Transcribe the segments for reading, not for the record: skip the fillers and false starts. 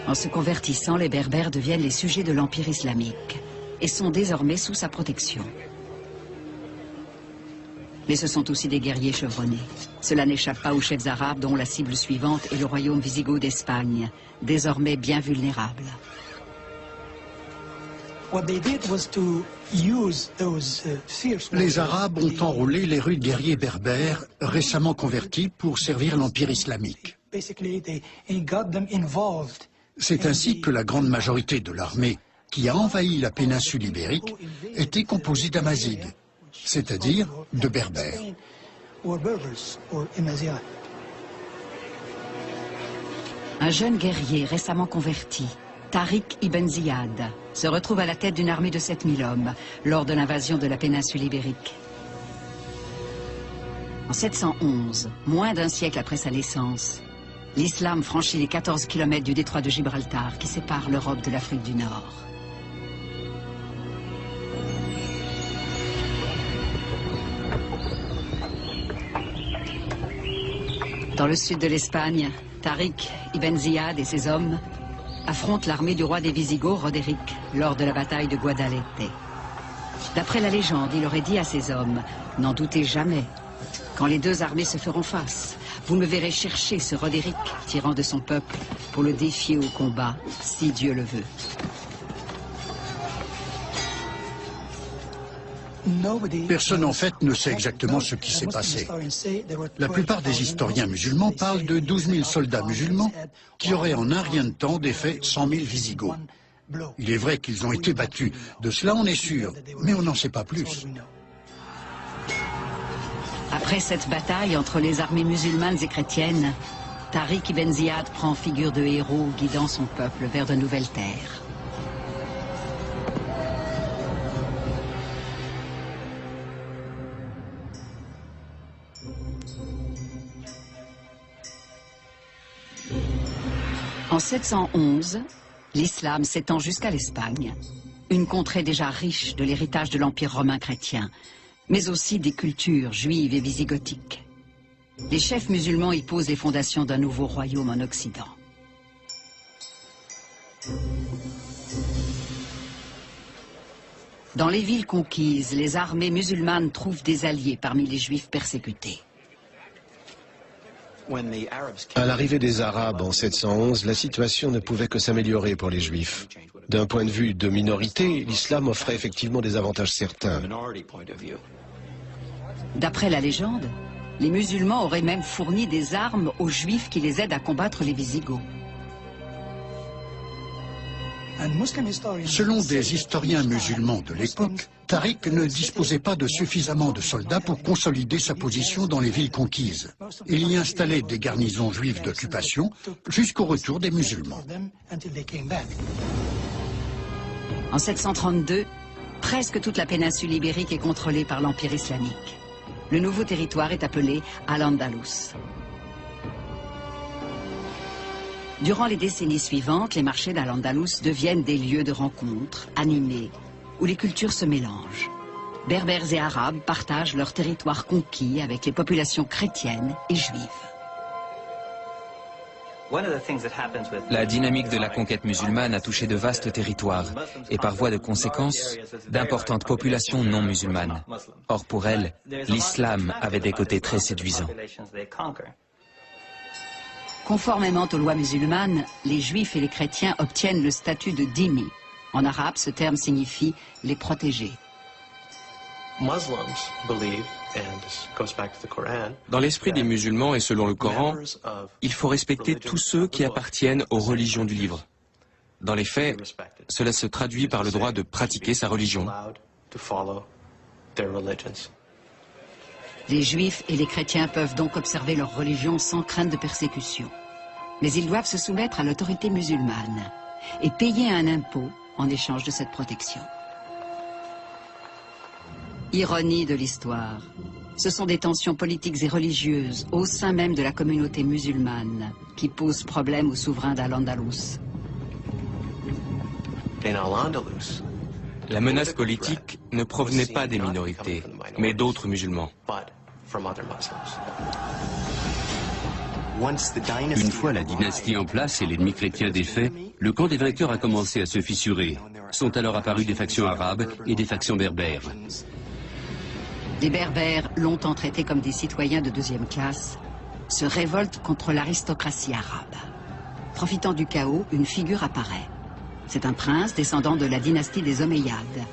En se convertissant, les Berbères deviennent les sujets de l'Empire islamique et sont désormais sous sa protection. Mais ce sont aussi des guerriers chevronnés. Cela n'échappe pas aux chefs arabes dont la cible suivante est le royaume wisigoth d'Espagne, désormais bien vulnérable. Les Arabes ont enrôlé les rudes guerriers berbères récemment convertis pour servir l'Empire islamique. C'est ainsi que la grande majorité de l'armée qui a envahi la péninsule ibérique était composée d'Amazighs, c'est-à-dire de Berbères. Un jeune guerrier récemment converti, Tariq ibn Ziyad, se retrouve à la tête d'une armée de 7000 hommes lors de l'invasion de la péninsule ibérique. En 711, moins d'un siècle après sa naissance, l'islam franchit les 14 km du détroit de Gibraltar qui sépare l'Europe de l'Afrique du Nord. Dans le sud de l'Espagne, Tariq ibn Ziyad et ses hommes affrontent l'armée du roi des Visigoths, Roderick, lors de la bataille de Guadalete. D'après la légende, il aurait dit à ses hommes « N'en doutez jamais, quand les deux armées se feront face, vous me verrez chercher ce Roderick, tyran de son peuple, pour le défier au combat, si Dieu le veut. » Personne en fait ne sait exactement ce qui s'est passé. La plupart des historiens musulmans parlent de 12 000 soldats musulmans qui auraient en un rien de temps défait 100 000 Visigoths. Il est vrai qu'ils ont été battus, de cela on est sûr, mais on n'en sait pas plus. Après cette bataille entre les armées musulmanes et chrétiennes, Tariq ibn Ziyad prend figure de héros guidant son peuple vers de nouvelles terres. En 711, l'islam s'étend jusqu'à l'Espagne, une contrée déjà riche de l'héritage de l'Empire romain chrétien, mais aussi des cultures juives et visigothiques. Les chefs musulmans y posent les fondations d'un nouveau royaume en Occident. Dans les villes conquises, les armées musulmanes trouvent des alliés parmi les juifs persécutés. À l'arrivée des Arabes en 711, la situation ne pouvait que s'améliorer pour les Juifs. D'un point de vue de minorité, l'islam offrait effectivement des avantages certains. D'après la légende, les musulmans auraient même fourni des armes aux Juifs qui les aident à combattre les Visigoths. Selon des historiens musulmans de l'époque, Tariq ne disposait pas de suffisamment de soldats pour consolider sa position dans les villes conquises. Il y installait des garnisons juives d'occupation jusqu'au retour des musulmans. En 732, presque toute la péninsule ibérique est contrôlée par l'Empire islamique. Le nouveau territoire est appelé Al-Andalus. Durant les décennies suivantes, les marchés d'Al-Andalus deviennent des lieux de rencontres, animés, où les cultures se mélangent. Berbères et Arabes partagent leur territoire conquis avec les populations chrétiennes et juives. La dynamique de la conquête musulmane a touché de vastes territoires et par voie de conséquence, d'importantes populations non musulmanes. Or pour elles, l'islam avait des côtés très séduisants. Conformément aux lois musulmanes, les juifs et les chrétiens obtiennent le statut de dhimmi. En arabe, ce terme signifie les protégés. Dans l'esprit des musulmans et selon le Coran, il faut respecter tous ceux qui appartiennent aux religions du livre. Dans les faits, cela se traduit par le droit de pratiquer sa religion. Les juifs et les chrétiens peuvent donc observer leur religion sans crainte de persécution. Mais ils doivent se soumettre à l'autorité musulmane et payer un impôt en échange de cette protection. Ironie de l'histoire, ce sont des tensions politiques et religieuses au sein même de la communauté musulmane qui posent problème aux souverains d'Al-Andalus. La menace politique ne provenait pas des minorités, mais d'autres musulmans. Une fois la dynastie en place et l'ennemi chrétien défait, le camp des vainqueurs a commencé à se fissurer. Sont alors apparues des factions arabes et des factions berbères. Les Berbères, longtemps traités comme des citoyens de deuxième classe, se révoltent contre l'aristocratie arabe. Profitant du chaos, une figure apparaît. C'est un prince descendant de la dynastie des Omeyyades.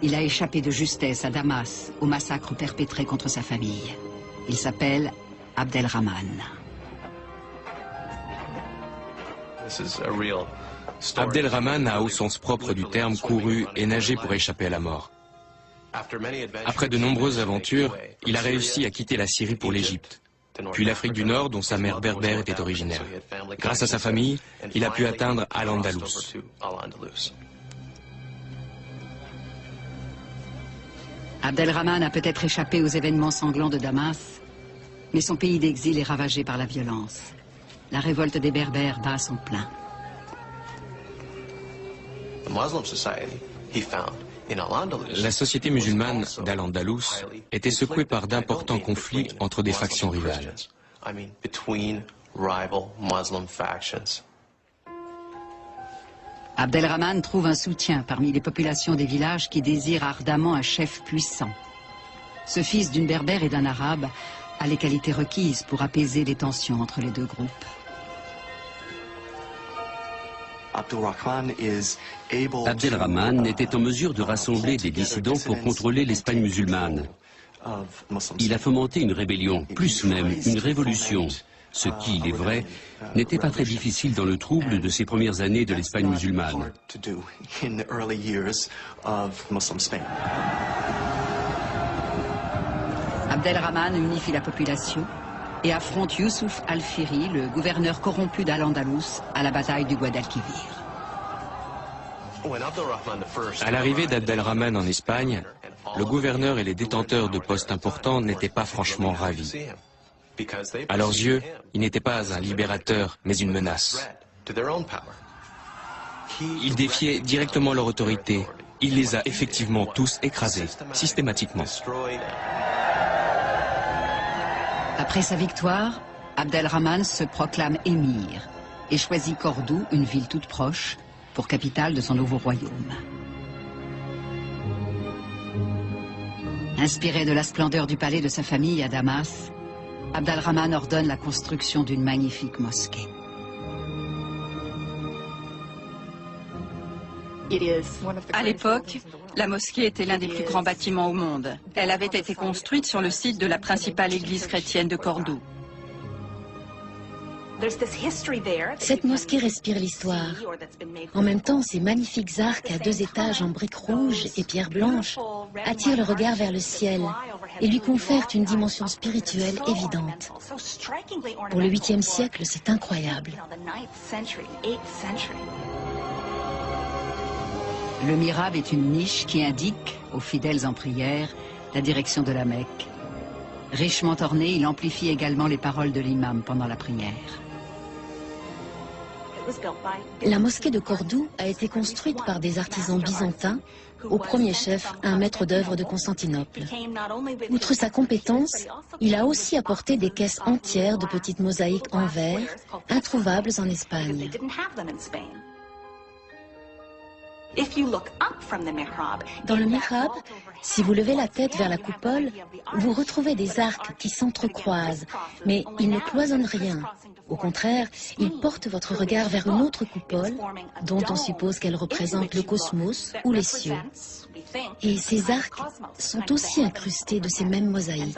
Il a échappé de justesse à Damas au massacre perpétré contre sa famille. Il s'appelle Abdelrahman. Abdelrahman a, au sens propre du terme, couru et nagé pour échapper à la mort. Après de nombreuses aventures, il a réussi à quitter la Syrie pour l'Égypte, puis l'Afrique du Nord dont sa mère berbère était originaire. Grâce à sa famille, il a pu atteindre Al-Andalus. Abdelrahman a peut-être échappé aux événements sanglants de Damas, mais son pays d'exil est ravagé par la violence. La révolte des Berbères bat à son plein. La société musulmane d'Al-Andalus était secouée par d'importants conflits entre des factions rivales. Abdelrahman trouve un soutien parmi les populations des villages qui désirent ardemment un chef puissant. Ce fils d'une berbère et d'un arabe a les qualités requises pour apaiser les tensions entre les deux groupes. Abdelrahman était en mesure de rassembler des dissidents pour contrôler l'Espagne musulmane. Il a fomenté une rébellion, plus même une révolution, ce qui, il est vrai, n'était pas très difficile dans le trouble de ces premières années de l'Espagne musulmane. Abdelrahman unifie la population et affronte Youssouf al-Firi, le gouverneur corrompu d'Al-Andalus, à la bataille du Guadalquivir. À l'arrivée d'Abdelrahman en Espagne, le gouverneur et les détenteurs de postes importants n'étaient pas franchement ravis. À leurs yeux, il n'était pas un libérateur, mais une menace. Il défiait directement leur autorité. Il les a effectivement tous écrasés, systématiquement. Après sa victoire, Abdelrahman se proclame émir et choisit Cordoue, une ville toute proche, pour capitale de son nouveau royaume. Inspiré de la splendeur du palais de sa famille à Damas, Abdelrahman ordonne la construction d'une magnifique mosquée. À l'époque, la mosquée était l'un des plus grands bâtiments au monde. Elle avait été construite sur le site de la principale église chrétienne de Cordoue. Cette mosquée respire l'histoire. En même temps, ces magnifiques arcs à 2 étages en briques rouges et pierres blanches attirent le regard vers le ciel et lui confèrent une dimension spirituelle évidente. Pour le 8e siècle, c'est incroyable. Le mihrab est une niche qui indique aux fidèles en prière la direction de la Mecque. Richement orné, il amplifie également les paroles de l'imam pendant la prière. La mosquée de Cordoue a été construite par des artisans byzantins, au premier chef un maître d'œuvre de Constantinople. Outre sa compétence, il a aussi apporté des caisses entières de petites mosaïques en verre, introuvables en Espagne. Dans le mihrab, si vous levez la tête vers la coupole, vous retrouvez des arcs qui s'entrecroisent, mais ils ne cloisonnent rien. Au contraire, ils portent votre regard vers une autre coupole, dont on suppose qu'elle représente le cosmos ou les cieux. Et ces arcs sont aussi incrustés de ces mêmes mosaïques.